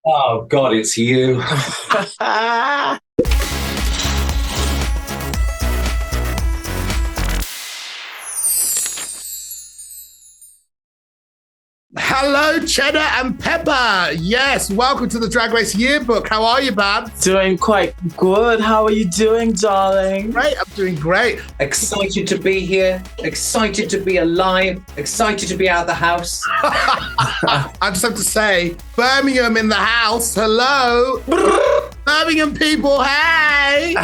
Oh, God, it's you. Hello, Cheddar and Peppa. Yes, welcome to the Drag Race Yearbook. How are you, Bab? Doing quite good. How are you doing, darling? Great, I'm doing great. Excited to be here. Excited to be alive. Excited to be out of the house. I just have to say, Birmingham in the house. Hello. Birmingham people, hey!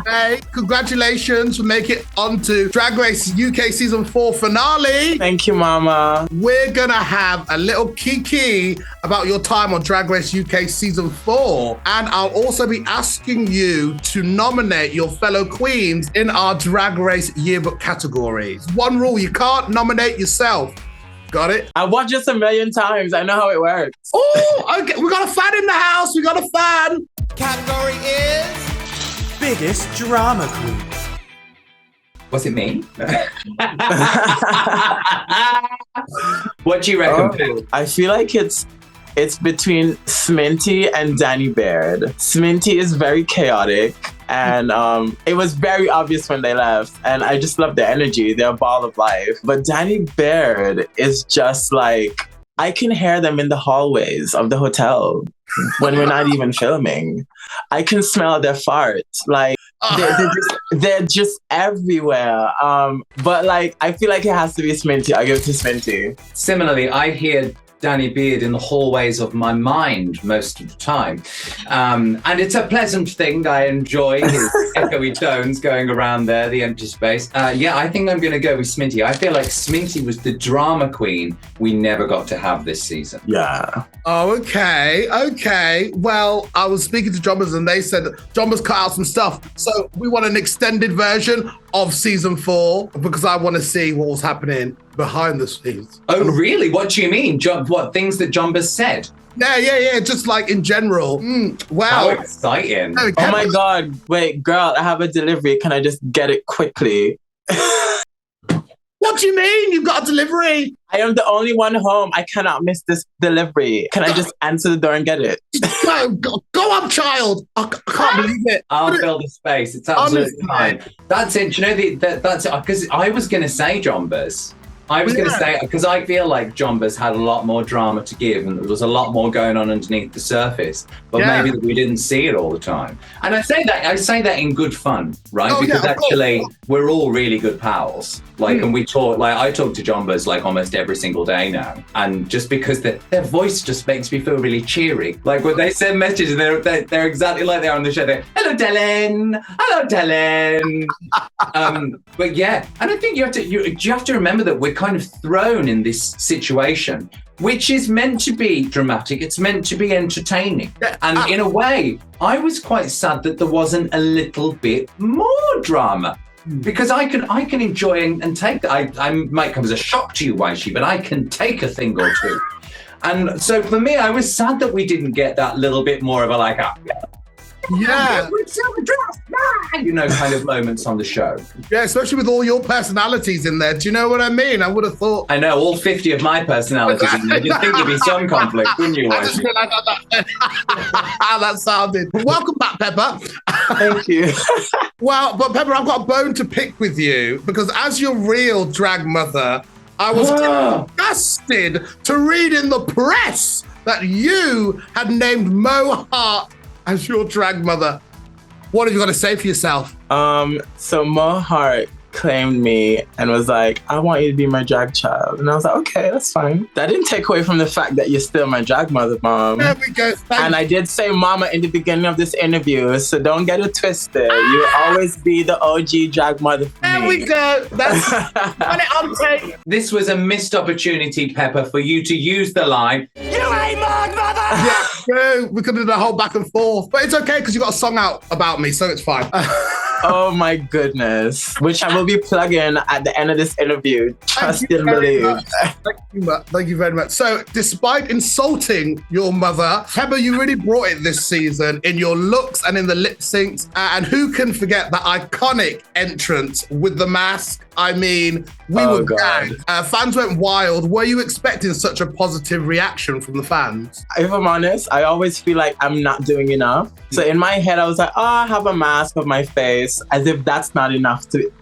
Hey, congratulations for making it onto Drag Race UK Season 4 finale. Thank you, Mama. We're gonna have a little kiki about your time on Drag Race UK Season 4. And I'll also be asking you to nominate your fellow queens in our Drag Race Yearbook categories. One rule, you can't nominate yourself. Got it? I watched this a million times. I know how it works. Oh, okay. We got a fan in the house. We got a fan. Category is biggest drama queen. Was it me? What do you reckon, Pooh? I feel like it's between Sminty and Danny Baird. Sminty is very chaotic, and it was very obvious when they left, and I just love their energy. They're a ball of life. But Danny Baird is just like, I can hear them in the hallways of the hotel when we're not even filming. I can smell their farts. Like, they're just everywhere. But like, I feel like it has to be Sminty. I give it to Sminty. Similarly, I hear Danny Beard in the hallways of my mind most of the time. And it's a pleasant thing. I enjoy his echoey tones going around there, the empty space. Yeah, I think I'm going to go with Sminty. I feel like Sminty was the drama queen we never got to have this season. Yeah. Oh, okay. Well, I was speaking to Jombers and they said Jombers cut out some stuff. So we want an extended version of Season 4 because I want to see what was happening behind the scenes. Oh, really? What do you mean? What things that Jombers said? Yeah. Just like in general. Wow. How exciting. Oh my God. Wait, girl, I have a delivery. Can I just get it quickly? What do you mean? You've got a delivery? I am the only one home. I cannot miss this delivery. Can I just answer the door and get it? Go up, child. I can't believe it. I'll fill the space. It's absolutely fine. That's it. Do you know, that's it. Because I was going to say Jombers. I was going to say, because I feel like Jombers had a lot more drama to give and there was a lot more going on underneath the surface, but maybe that we didn't see it all the time. And I say that in good fun, right? Because actually we're all really good pals. Like, and we talk, like I talk to Jombers like almost every single day now. And just because their voice just makes me feel really cheery. Like when they send messages, they're exactly like they are on the show. They're, hello, Dylan. Hello, Dylan. But yeah, and I think you have to remember that we're kind of thrown in this situation, which is meant to be dramatic. It's meant to be entertaining. And in a way, I was quite sad that there wasn't a little bit more drama. Because I can enjoy and take that. I might come as a shock to you, Yshee, but I can take a thing or two. And so for me, I was sad that we didn't get that little bit more of a like, you know, kind of moments on the show. Yeah, especially with all your personalities in there. Do you know what I mean? I would have thought. I know, all 50 of my personalities in there. You'd think there'd be some conflict, wouldn't you, Yshee? How that sounded. Welcome back, Peppa. Thank you. Well, but Peppa, I've got a bone to pick with you because as your real drag mother, I was disgusted to read in the press that you had named Mo Hart as your drag mother. What have you got to say for yourself? So Mo Hart claimed me and was like, I want you to be my drag child. And I was like, okay, that's fine. That didn't take away from the fact that you're still my drag mother, Mom. There we go. And I did say mama in the beginning of this interview, so don't get it twisted. You'll always be the OG drag mother for me. There we go. That's on it on tape. This was a missed opportunity, Peppa, for you to use the line, you ain't my mother! Yeah, true. We could do the whole back and forth, but it's okay because you got a song out about me, so it's fine. Oh my goodness. Which I will be plugging at the end of this interview. Trust and believe. Thank you very much. So, despite insulting your mother, Peppa, you really brought it this season in your looks and in the lip syncs. And who can forget that iconic entrance with the mask? I mean, we were gagged. Fans went wild. Were you expecting such a positive reaction from the fans? If I'm honest, I always feel like I'm not doing enough. So in my head, I was like, oh, I have a mask of my face, as if that's not enough to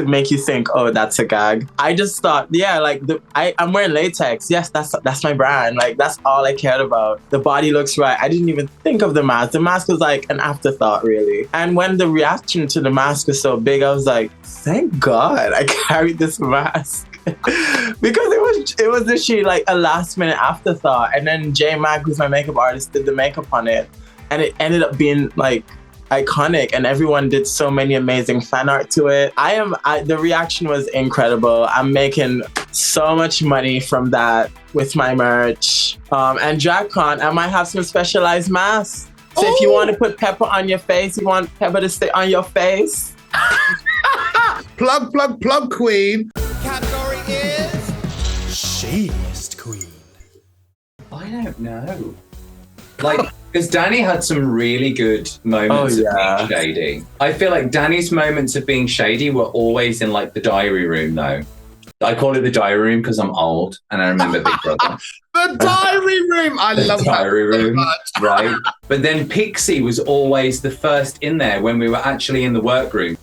make you think, oh, that's a gag. I just thought, yeah, like I'm wearing latex. Yes, that's my brand. Like, that's all I cared about. The body looks right. I didn't even think of the mask. The mask was like an afterthought, really. And when the reaction to the mask was so big, I was like, thank God I carried this mask. Because it was literally like a last minute afterthought. And then J Mac, who's my makeup artist, did the makeup on it. And it ended up being like iconic, and everyone did so many amazing fan art to it. The reaction was incredible. I'm making so much money from that with my merch. And DragCon, I might have some specialized masks. So if you want to put Peppa on your face, you want Peppa to stay on your face. Plug, queen. Category is Shadiest queen. I don't know. Like, because Danny had some really good moments of being shady. I feel like Danny's moments of being shady were always in like the diary room, though. I call it the diary room because I'm old and I remember Big Brother. The diary room! I love that diary room, so much. Right? But then Pixie was always the first in there when we were actually in the workroom.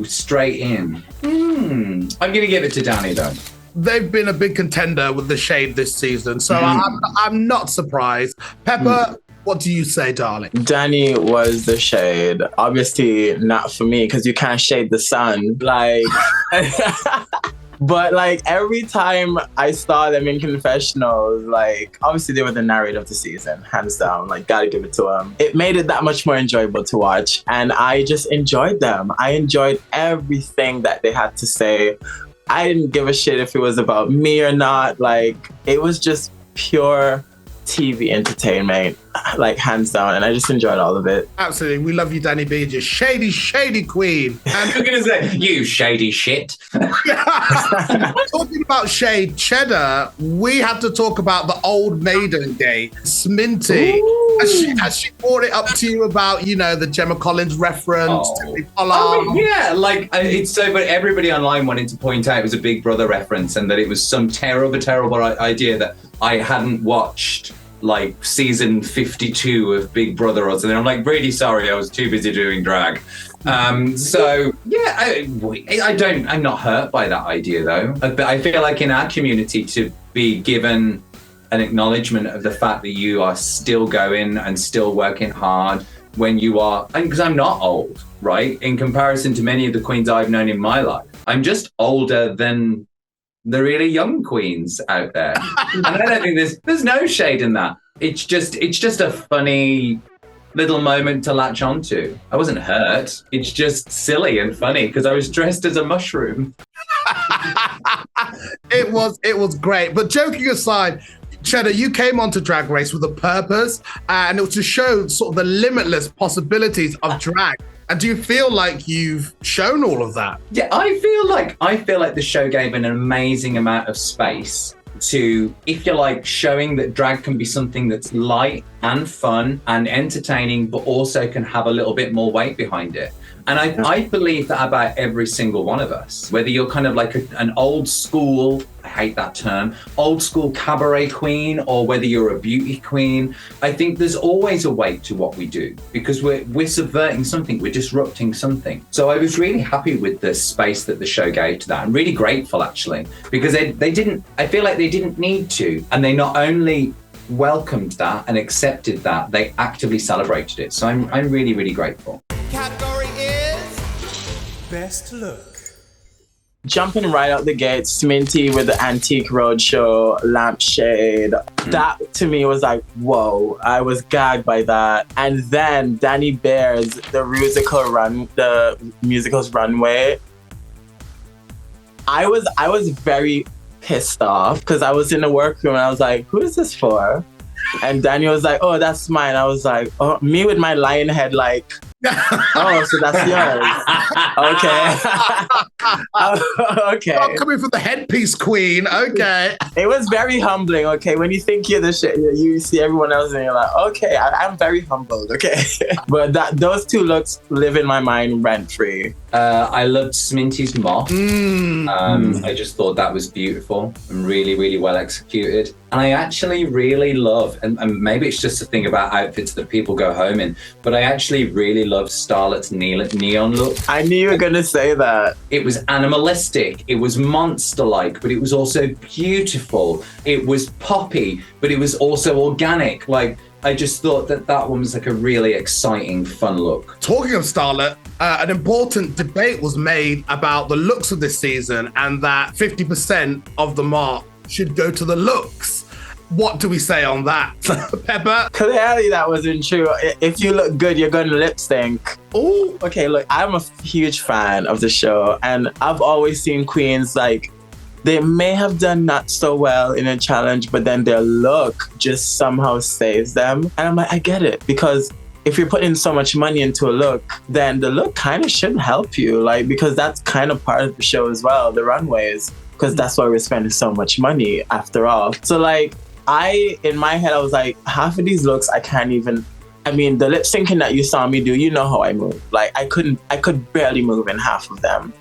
Straight in. I'm going to give it to Danny, though. They've been a big contender with the shade this season, so I'm not surprised. Peppa, what do you say, darling? Danny was the shade. Obviously not for me, because you can't shade the sun. Like, but like every time I saw them in confessionals, like obviously they were the narrator of the season, hands down. Like, gotta give it to them. It made it that much more enjoyable to watch, and I just enjoyed them. I enjoyed everything that they had to say. I didn't give a shit if it was about me or not. Like, it was just pure TV entertainment, like hands down, and I just enjoyed all of it. Absolutely. We love you, Danny B. Just shady queen. And I'm going to say, you shady shit. Talking about shade, Cheddar, we have to talk about the old maiden gate. Sminty. Has she brought it up to you about, you know, the Gemma Collins reference? Yeah, like it's so, but everybody online wanted to point out it was a Big Brother reference and that it was some terrible idea that I hadn't watched like season 52 of Big Brother or something. I'm like, really sorry, I was too busy doing drag. So yeah, I'm not hurt by that idea though. But I feel like in our community to be given an acknowledgement of the fact that you are still going and still working hard when you are, and because I'm not old, right? In comparison to many of the queens I've known in my life, I'm just older than the really young queens out there. And I don't think there's no shade in that. It's just a funny little moment to latch onto. I wasn't hurt. It's just silly and funny because I was dressed as a mushroom. It was great. But joking aside, Cheddar, you came onto Drag Race with a purpose, and it was to show sort of the limitless possibilities of drag. And do you feel like you've shown all of that? Yeah, I feel like the show gave an amazing amount of space to, if you like, showing that drag can be something that's light and fun and entertaining, but also can have a little bit more weight behind it. And I believe that about every single one of us, whether you're kind of like an old school, I hate that term, old school cabaret queen, or whether you're a beauty queen. I think there's always a weight to what we do because we're subverting something, we're disrupting something. So I was really happy with the space that the show gave to that. I'm really grateful actually, because I feel like they didn't need to. And they not only welcomed that and accepted that, they actively celebrated it. So I'm really, really grateful. category is Best look. Jumping right out the gate, Sminty with the Antique Roadshow lampshade. That to me was like, whoa, I was gagged by that. And then Danny Bear's the musical's runway. I was very pissed off because I was in the workroom and I was like, who is this for? And Daniel was like, oh, that's mine. I was like, oh, me with my lion head, like, oh, so that's yours. Okay. Okay. I'm coming for the headpiece queen. Okay. It was very humbling, okay? When you think you're the shit, you see everyone else and you're like, okay, I'm very humbled, okay? But those two looks live in my mind rent-free. I loved Sminty's moth. I just thought that was beautiful and really, really well executed. And I actually really love, and maybe it's just a thing about outfits that people go home in, but I actually really love Starlet's neon look. I knew you were going to say that. It was animalistic, it was monster-like, but it was also beautiful. It was poppy, but it was also organic. Like, I just thought that one was like a really exciting, fun look. Talking of Starlet, an important debate was made about the looks of this season and that 50% of the mark should go to the looks. What do we say on that, Peppa? Clearly that wasn't true. If you look good, you're going to lip sync. Oh, okay, look, I'm a huge fan of the show, and I've always seen queens, like, they may have done not so well in a challenge, but then their look just somehow saves them. And I'm like, I get it, because if you're putting so much money into a look, then the look kind of should help you, like, because that's kind of part of the show as well, the runways, because that's why we're spending so much money after all. So, like, in my head, I was like, half of these looks, I can't even, I mean, the lip syncing that you saw me do, you know how I move. Like, I could barely move in half of them.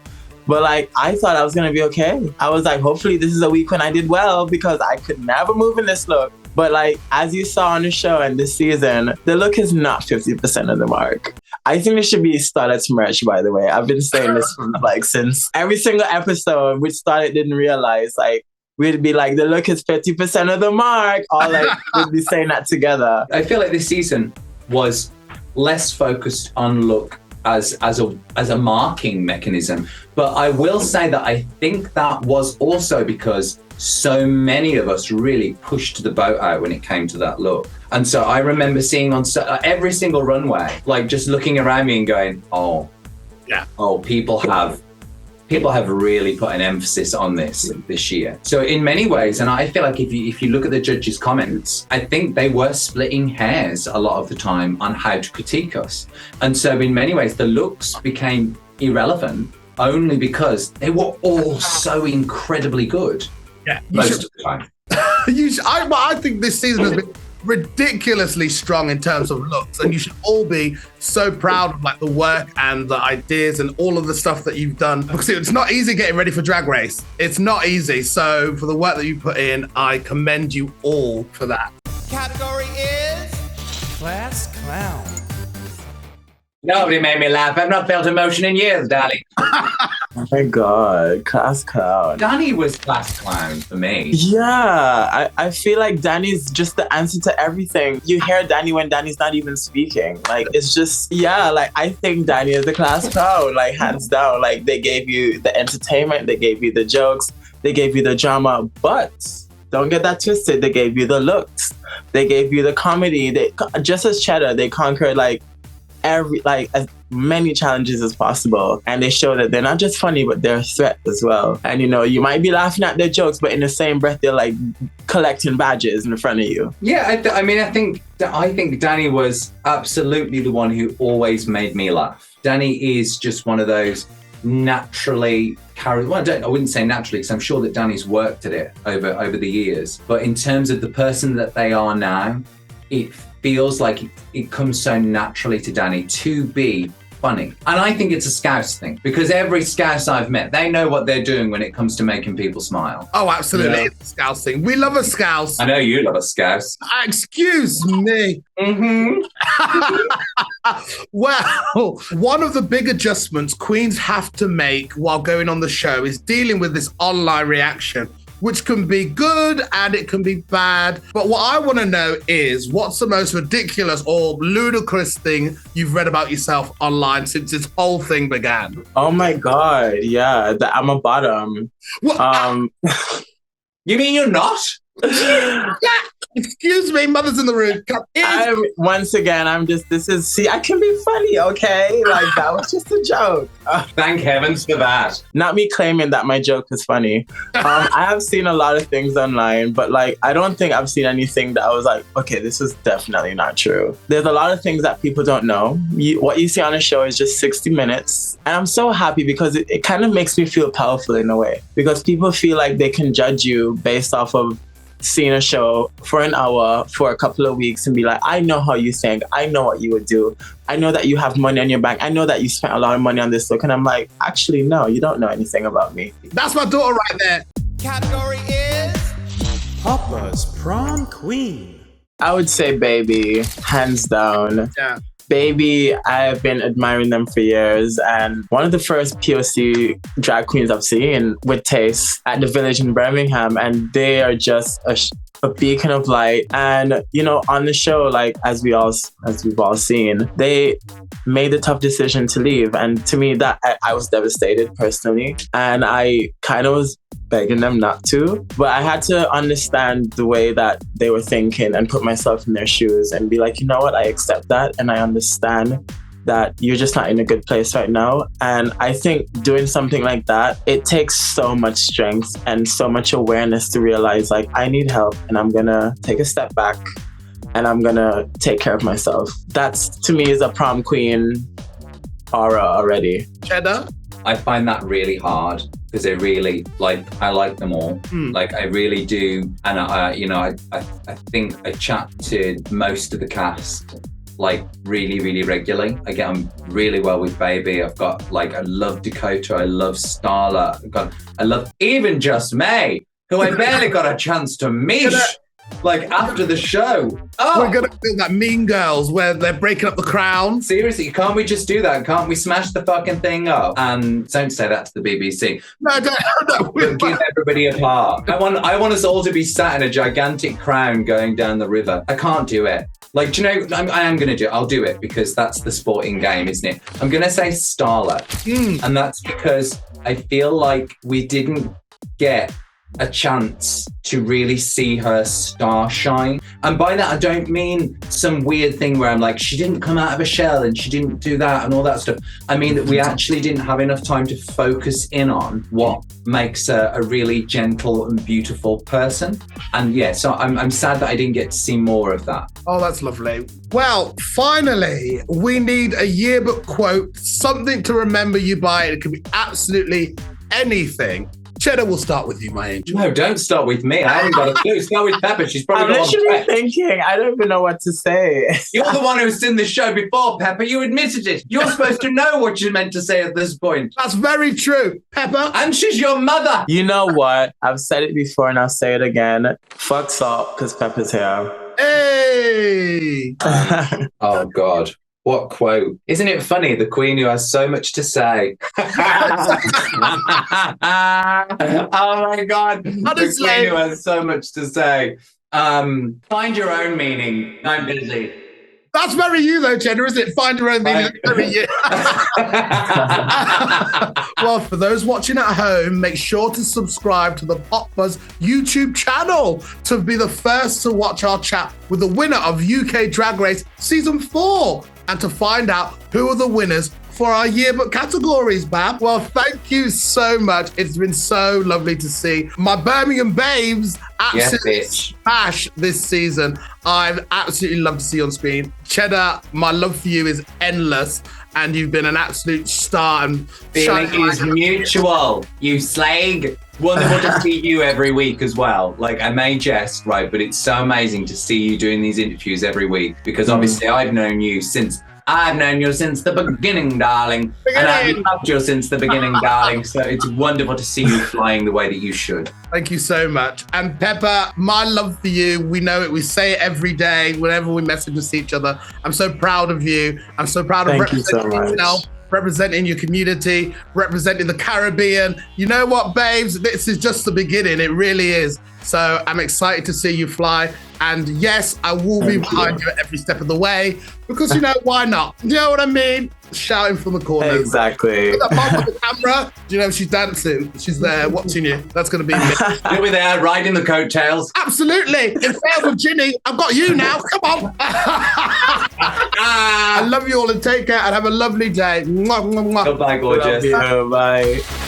But like, I thought I was gonna be okay. I was like, hopefully this is a week when I did well, because I could never move in this look. But like, as you saw on the show and this season, the look is not 50% of the mark. I think it should be Starlet's merch, by the way. I've been saying this like since every single episode, which Starlet didn't realize, like, we'd be like, the look is 50% of the mark. All like, we'd be saying that together. I feel like this season was less focused on look as a marking mechanism. But I will say that I think that was also because so many of us really pushed the boat out when it came to that look. And so I remember seeing on every single runway, like just looking around me and going, oh, yeah, oh, people have really put an emphasis on this year. So in many ways, and I feel like if you look at the judges' comments, I think they were splitting hairs a lot of the time on how to critique us. And so in many ways, the looks became irrelevant only because they were all so incredibly good. Yeah, most of the time. I think this season has been ridiculously strong in terms of looks, and you should all be so proud of like the work and the ideas and all of the stuff that you've done, because it's not easy getting ready for Drag Race. It's not easy. So for the work that you put in, I commend you all for that. Category is Class Clown. Nobody made me laugh. I've not felt emotion in years, darling. Oh my God, class clown. Danny was class clown for me. Yeah, I feel like Danny's just the answer to everything. You hear Danny when Danny's not even speaking. Like, it's just, yeah, like, I think Danny is the class clown, like, hands down. Like, they gave you the entertainment, they gave you the jokes, they gave you the drama, but don't get that twisted, they gave you the looks, they gave you the comedy. They, just as Cheddar, they conquered, like, as many challenges as possible, and they show that they're not just funny, but they're a threat as well. And you know, you might be laughing at their jokes, but in the same breath, they're like collecting badges in front of you. Yeah, I think Danny was absolutely the one who always made me laugh. Danny is just one of those naturally I wouldn't say naturally, because I'm sure that Danny's worked at it over the years. But in terms of the person that they are now, it feels like it comes so naturally to Danny to be funny. And I think it's a Scouse thing, because every Scouse I've met, they know what they're doing when it comes to making people smile. Oh, absolutely. Yeah. It's a Scouse thing. We love a Scouse. I know you love a Scouse. Excuse me. Mm-hmm. Well, one of the big adjustments queens have to make while going on the show is dealing with this online reaction, which can be good and it can be bad. But what I want to know is, what's the most ridiculous or ludicrous thing you've read about yourself online since this whole thing began? Oh my God, yeah, I'm a bottom. You mean you're not? Excuse me, mother's in the room. Once again, I can be funny, okay? Like, that was just a joke. Thank heavens for that. Not me claiming that my joke is funny. I have seen a lot of things online, but like, I don't think I've seen anything that I was like, okay, this is definitely not true. There's a lot of things that people don't know. What you see on a show is just 60 minutes. And I'm so happy because it kind of makes me feel powerful in a way, because people feel like they can judge you based off of seeing a show for an hour for a couple of weeks and be like, I know how you think. I know what you would do. I know that you have money in your bank. I know that you spent a lot of money on this look. And I'm like, actually, no, you don't know anything about me. That's my daughter right there. Category is Papa's Prom Queen. I would say Baby, hands down. Yeah. Baby, I've been admiring them for years, and one of the first POC drag queens I've seen with taste at the Village in Birmingham, and they are just a beacon of light. And you know, on the show, like as we've all seen, they made the tough decision to leave, and to me, that I was devastated personally, and I kind of was begging them not to, but I had to understand the way that they were thinking and put myself in their shoes and be like, you know what, I accept that, and I understand that you're just not in a good place right now. And I think doing something like that, it takes so much strength and so much awareness to realize like, I need help and I'm gonna take a step back and I'm gonna take care of myself. That's, to me, is a prom queen aura already. Cheddar? I find that really hard because I really I like them all. Like I really do. And I think I chat to most of the cast like really, really regularly. I get on really well with Baby. I've got like, I love Dakota. I love Starla. I love even Just May, who I barely got a chance to meet. Like after the show. Oh, we're gonna feel that Mean Girls where they're breaking up the crown. Seriously, can't we just do that? Can't we smash the fucking thing up? And don't say that to the BBC. No, But give everybody a part. I want us all to be sat in a gigantic crown going down the river. I can't do it. Like, do you know, I am going to do it. I'll do it because that's the sporting game, isn't it? I'm going to say Starla. And that's because I feel like we didn't get a chance to really see her star shine. And by that, I don't mean some weird thing where I'm like, she didn't come out of a shell and she didn't do that and all that stuff. I mean that we actually didn't have enough time to focus in on what makes her a really gentle and beautiful person. And yeah, so I'm sad that I didn't get to see more of that. Oh, that's lovely. Well, finally, we need a yearbook quote, something to remember you by. It could be absolutely anything. Cheddar, will start with you, my angel. No, don't start with me. I haven't got a clue. Start with Peppa. She's probably I'm literally thinking. I don't even know what to say. You're the one who's seen the show before, Peppa. You admitted it. You're supposed to know what you're meant to say at this point. That's very true, Peppa. And she's your mother. You know what? I've said it before and I'll say it again. Fuck Salt, because Peppa's here. Hey! Oh, God. What quote? Isn't it funny? The queen who has so much to say. Oh my God. Honestly. The queen who has so much to say. Find your own meaning. I'm busy. That's very you though, Cheddar, isn't it? Find your own meaning. That's very you. Well, for those watching at home, make sure to subscribe to the Pop Buzz YouTube channel to be the first to watch our chat with the winner of UK Drag Race Season 4 and to find out who are the winners for our yearbook categories, Bab. Well, thank you so much. It's been so lovely to see my Birmingham babes absolutely smash this season. I've absolutely loved to see you on screen. Cheddar, my love for you is endless, and you've been an absolute star. And feeling is mutual, you slag. Wonderful to see you every week as well. Like, I may jest, right, but it's so amazing to see you doing these interviews every week because obviously I've known you since the beginning, darling. And I've loved you since the beginning, darling. So it's wonderful to see you flying the way that you should. Thank you so much. And Peppa, my love for you, we know it. We say it every day whenever we message each other. I'm so proud of you. I'm so proud of representing yourself representing your community, representing the Caribbean. You know what, babes? This is just the beginning. It really is. So I'm excited to see you fly. And yes, I will be behind you at every step of the way because, you know, why not? You know what I mean? Shouting from the corner. Exactly. With that mom on the camera, do you know she's dancing? She's there watching you. That's going to be me. You'll be there riding the coattails. Absolutely. In failed with Ginny, I've got you now. Come on. I love you all and take care and have a lovely day. Mwah, mwah, mwah. Goodbye, gorgeous. Love you. Bye.